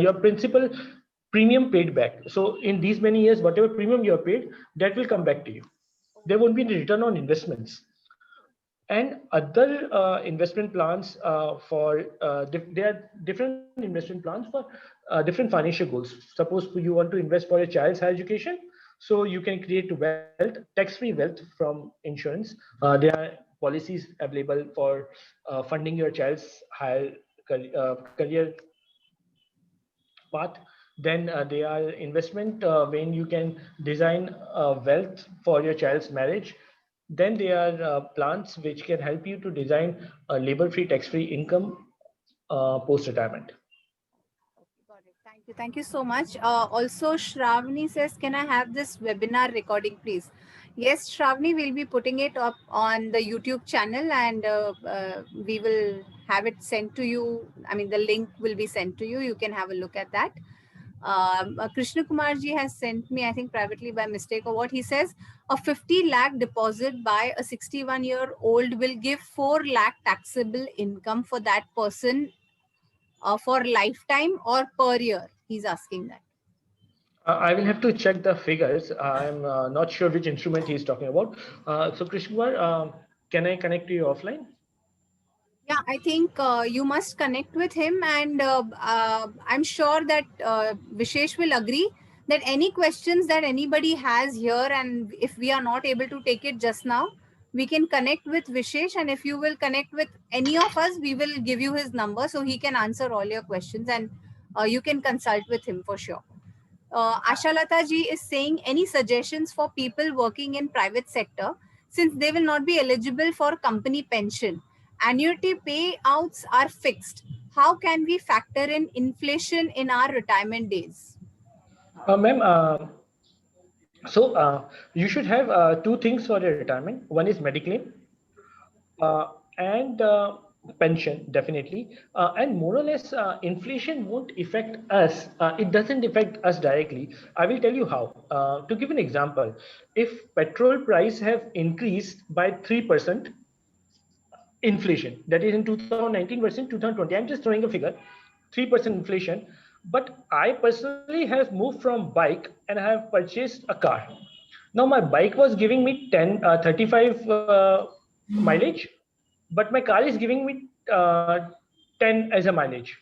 your principal premium paid back. So in these many years, whatever premium you have paid, that will come back to you. There won't be any return on investments. And other investment plans there are different investment plans for different financial goals. Suppose you want to invest for a child's higher education, so you can create wealth, tax-free wealth from insurance. There are policies available for funding your child's higher career path. Then there are investment when you can design wealth for your child's marriage. Then there are plans which can help you to design a labor-free, tax-free income post-retirement. Got it. Thank you. Thank you so much. Also, Shravani says, can I have this webinar recording, please? Yes, Shravani, will be putting it up on the YouTube channel, and we will have it sent to you. I mean, the link will be sent to you. You can have a look at that. Krishna Kumar ji has sent me, I think privately by mistake or what, he says, a 50 lakh deposit by a 61-year-old will give 4 lakh taxable income for that person for lifetime or per year? He's asking that. I will have to check the figures. I'm not sure which instrument he's talking about. So Krishna Kumar, can I connect to you offline? Yeah, I think you must connect with him, and I'm sure that Vishesh will agree that any questions that anybody has here, and if we are not able to take it just now, we can connect with Vishesh, and if you will connect with any of us, we will give you his number so he can answer all your questions, and you can consult with him for sure. Ashalata ji is saying, any suggestions for people working in private sector since they will not be eligible for company pension? Annuity payouts are fixed. How can we factor in inflation in our retirement days? Ma'am, you should have two things for your retirement. One is Mediclaim and pension, definitely. And more or less, inflation won't affect us. It doesn't affect us directly. I will tell you how. To give an example, if petrol price have increased by 3%, inflation, that is in 2019 versus 2020, I'm just throwing a figure, 3% inflation, but I personally have moved from bike and I have purchased a car. Now my bike was giving me 35 mileage, but my car is giving me 10 as a mileage.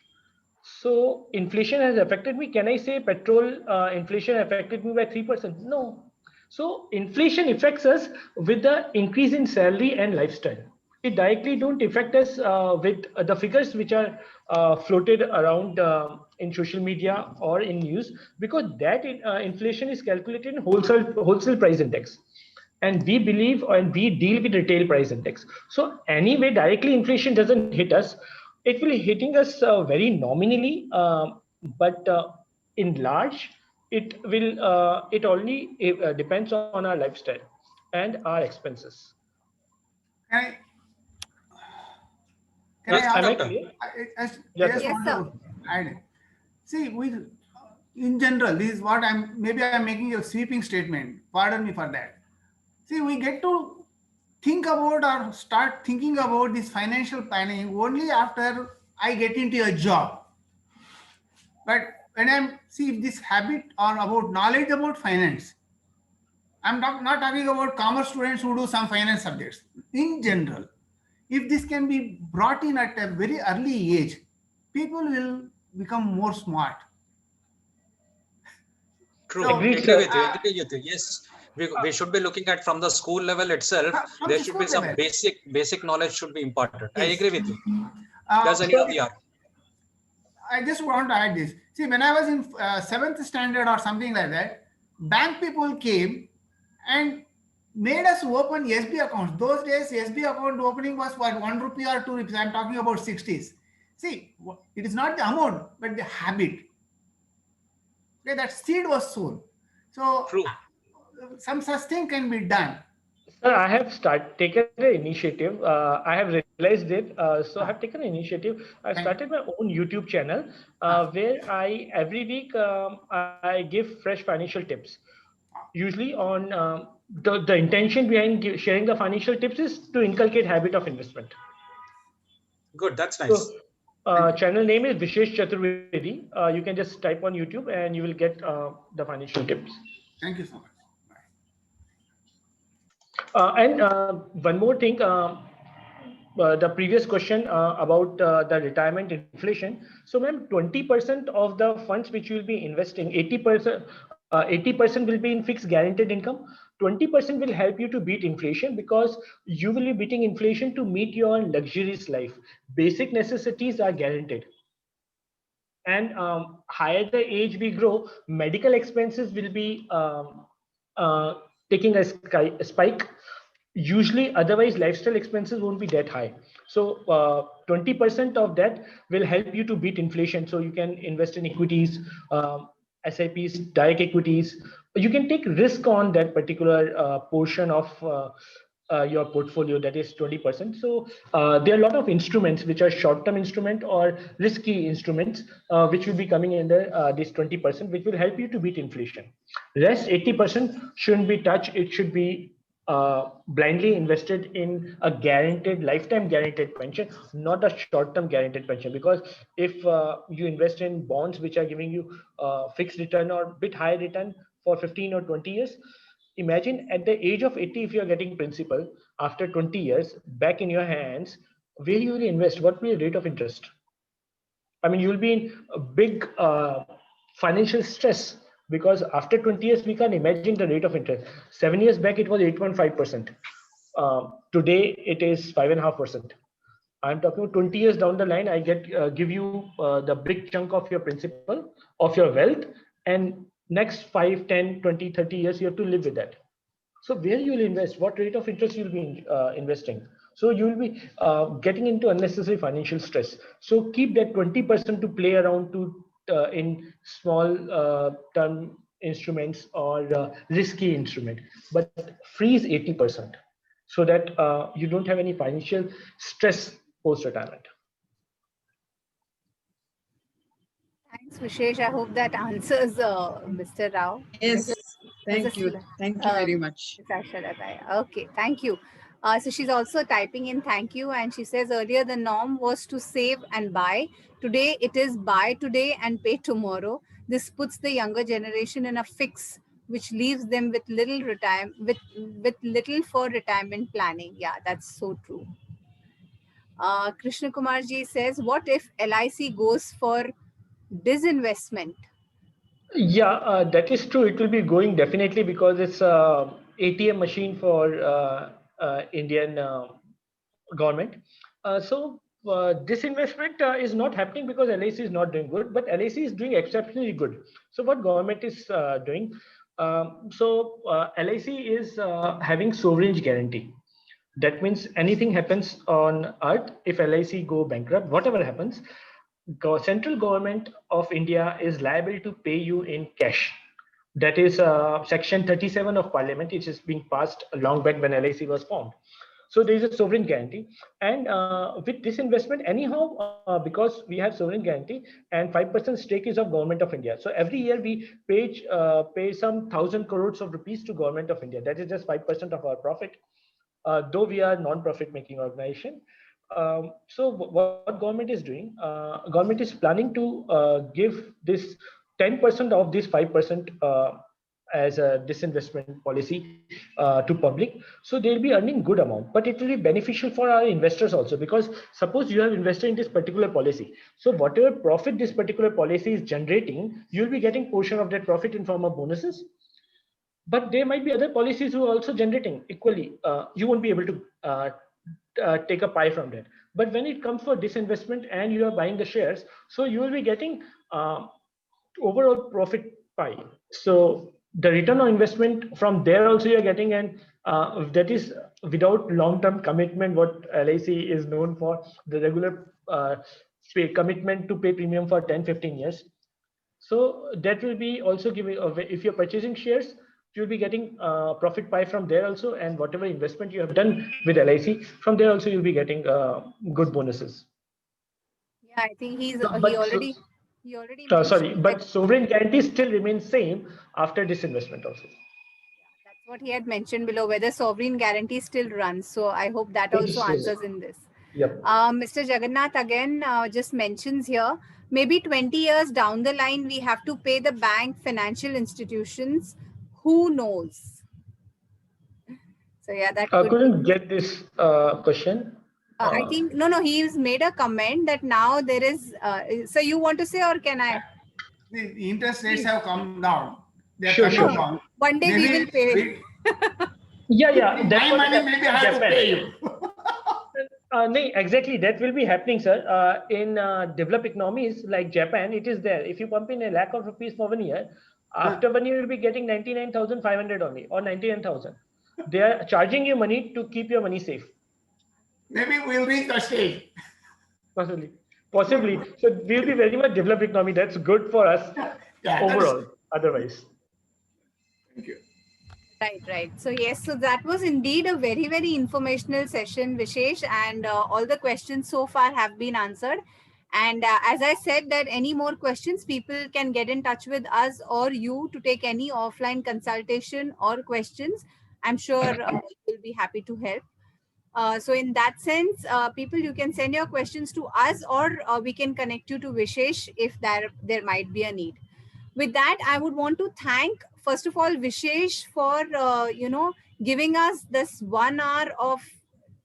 So inflation has affected me. Can I say petrol inflation affected me by 3%? No. So inflation affects us with the increase in salary and lifestyle. It directly don't affect us with the figures which are floated around in social media or in news, because that inflation is calculated in wholesale price index. And we believe and we deal with retail price index. So anyway, directly inflation doesn't hit us. It will hitting us very nominally, but in large, it will it only depends on our lifestyle and our expenses. Can I, can Yes, I ask? Am I doctor. clear? I Yes, just sir. Yes, want sir. to add. See, in general, this is what maybe I'm making a sweeping statement. Pardon me for that. See, we get to think about or start thinking about this financial planning only after I get into a job. But when I'm see if this habit or about knowledge about finance, I'm not talking about commerce students who do some finance subjects. In general, if this can be brought in at a very early age, people will become more smart. True. So, Agreed, Agree sir. with you. Agree with you. Yes. We should be looking at from the school level itself. from There the should be school some level, basic knowledge should be imparted. I yes. agree with you. Does any So, of the I just want to add this. See, when I was in seventh standard or something like that, bank people came and made us open SB accounts. Those days, SB account opening was what, 1 rupee or 2 rupees. I'm talking about 60s. See, it is not the amount, but the habit. Okay, that seed was sown. So, true? some such thing can be done. sir, I have taken an initiative. I have realized it. So I have taken an initiative. I Thank started my own YouTube channel where I every week I give fresh financial tips. Usually on the intention behind sharing the financial tips is to inculcate habit of investment. Good. That's So nice. thank you. channel name is Vishesh Chaturvedi. You can just type on YouTube and you will get the financial tips. Thank you so much. Bye. And one more thing, the previous question about the retirement inflation. So, ma'am, 20% of the funds which you will be investing, 80% will be in fixed guaranteed income. 20% will help you to beat inflation because you will be beating inflation to meet your luxurious life. Basic necessities are guaranteed. And higher the age we grow, medical expenses will be uh, taking a spike. Usually, otherwise, lifestyle expenses won't be that high. So, 20% of that will help you to beat inflation. So, you can invest in equities, SIPs, direct equities. You can take risk on that particular portion of your portfolio, that is 20%. So there are a lot of instruments which are short-term instrument or risky instruments which will be coming under this 20%, which will help you to beat inflation. Rest 80% shouldn't be touched. It should be blindly invested in a guaranteed lifetime guaranteed pension, not a short-term guaranteed pension. Because if you invest in bonds which are giving you fixed return or bit high return for 15 or 20 years, imagine at the age of 80, if you are getting principal after 20 years back in your hands, where you will invest, what will be the rate of interest? I mean, you'll be in a big financial stress because after 20 years, we can imagine the rate of interest. 7 years back, it was 8.5%. Today, it is 5.5%. I'm talking about 20 years down the line, I give you the big chunk of your principal, of your wealth, and next 5, 10, 20, 30 years, you have to live with that. So where you will invest, what rate of interest you'll be investing. So you will be getting into unnecessary financial stress. So keep that 20% to play around to in small term instruments or risky instrument, but freeze 80% so that you don't have any financial stress post retirement. Thanks, Vishesh. I hope that answers Mr. Rao. Yes, thank you. Mrs. Thank you very much. Okay, thank you. So she's also typing in thank you, and she says earlier the norm was to save and buy. Today it is buy today and pay tomorrow. This puts the younger generation in a fix, which leaves them with little with little for retirement planning. Yeah, that's so true. Krishna Kumar ji says, what if LIC goes for disinvestment? Yeah, that is true. It will be going definitely because it's a ATM machine for Indian government. This investment is not happening because LIC is not doing good, but LIC is doing exceptionally good. So what government is doing? LIC is having sovereign guarantee. That means anything happens on earth, if LIC go bankrupt, whatever happens, central government of India is liable to pay you in cash. That is Section 37 of Parliament, which is being passed a long back when LIC was formed. So there is a sovereign guarantee, and with this investment, anyhow, because we have sovereign guarantee and 5% stake is of Government of India. So every year we pay some 1,000 crores of rupees to Government of India. That is just 5% of our profit, though we are non-profit making organization. So what government is doing? Government is planning to give this 10% of this 5% as a disinvestment policy to public. So they'll be earning good amount, but it will be beneficial for our investors also, because suppose you have invested in this particular policy. So whatever profit this particular policy is generating, you'll be getting portion of that profit in form of bonuses. But there might be other policies who are also generating equally. You won't be able to take a pie from that. But when it comes for disinvestment and you are buying the shares, so you will be getting overall profit pie. So the return on investment from there also you're getting, and that is without long-term commitment, what LIC is known for, the regular commitment to pay premium for 10-15 years. So that will be also giving, if you're purchasing shares, you'll be getting profit pie from there also, and whatever investment you have done with LIC, from there also you'll be getting good bonuses. Yeah, I think he already sorry, mentioned but that. sovereign guarantee still remains same after disinvestment also. That's what he had mentioned below, whether sovereign guarantee still runs. So I hope that also answers in this. Yep. Mr. Jagannath again just mentions here, maybe 20 years down the line, we have to pay the bank, financial institutions. Who knows? So yeah, that couldn't get this question. I think, no, he's made a comment that now there is, so you want to say, or can I? The interest rates have come down. They're Sure, coming sure. down. One day we will pay. Yeah. My money, maybe I have to pay you. No, exactly. That will be happening, sir. In developed economies like Japan, it is there. If you pump in ₹1 lakh for 1 year, after 1 year, you'll be getting 99,500 only, or 99,000. They are charging you money to keep your money safe. Maybe we'll reach the stage. Possibly. So we'll be very much developed economy. That's good for us overall. Otherwise. Thank you. Right. So yes, so that was indeed a very, very informational session, Vishesh, and all the questions so far have been answered. And as I said, that any more questions, people can get in touch with us or you to take any offline consultation or questions. I'm sure we'll be happy to help. So in that sense, people, you can send your questions to us, or we can connect you to Vishesh if there might be a need. With that, I would want to thank, first of all, Vishesh for, giving us this 1 hour of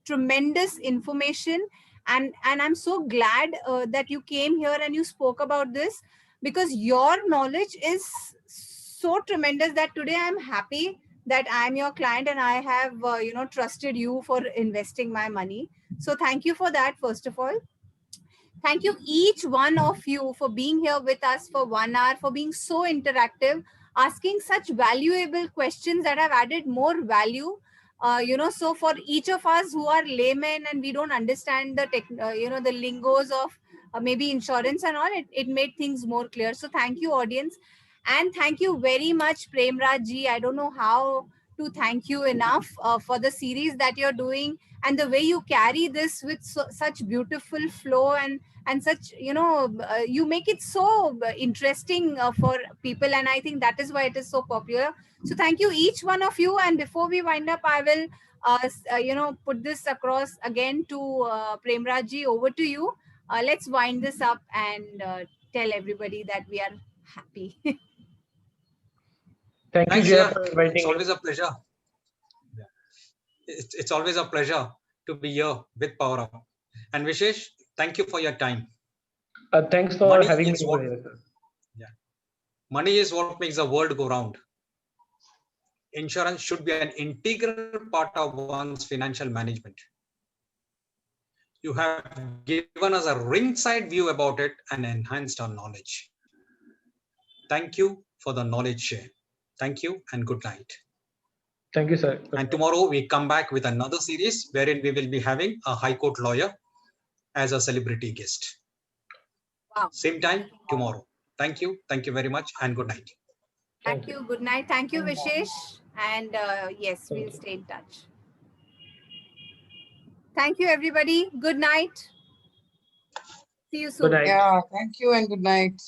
tremendous information. And I'm so glad that you came here and you spoke about this, because your knowledge is so tremendous that today I'm happy that I'm your client and I have, trusted you for investing my money. So thank you for that, first of all. Thank you, each one of you, for being here with us for 1 hour, for being so interactive, asking such valuable questions that have added more value. So for each of us who are laymen and we don't understand the the lingos of maybe insurance and all, it made things more clear. So thank you, audience. And thank you very much, Premraj ji. I don't know how to thank you enough for the series that you're doing and the way you carry this with such beautiful flow and such, you make it so interesting for people. And I think that is why it is so popular. So thank you, each one of you. And before we wind up, I will, put this across again to Premraj ji. Over to you. Let's wind this up and tell everybody that we are happy. Thanks, you, for inviting. It's always a pleasure. It's always a pleasure to be here with Power Up. And Vishesh, thank you for your time. Thanks for having me. Money is what makes the world go round. Insurance should be an integral part of one's financial management. You have given us a ringside view about it and enhanced our knowledge. Thank you for the knowledge share. Thank you and good night. Thank you, sir. And tomorrow we come back with another series wherein we will be having a High Court lawyer as a celebrity guest. Wow. Same time tomorrow. Thank you. Thank you very much and good night. Thank you. Good night. Thank you, Vishesh. And yes, we'll stay in touch. Thank you, everybody. Good night. See you soon. Good night. Yeah, thank you and good night.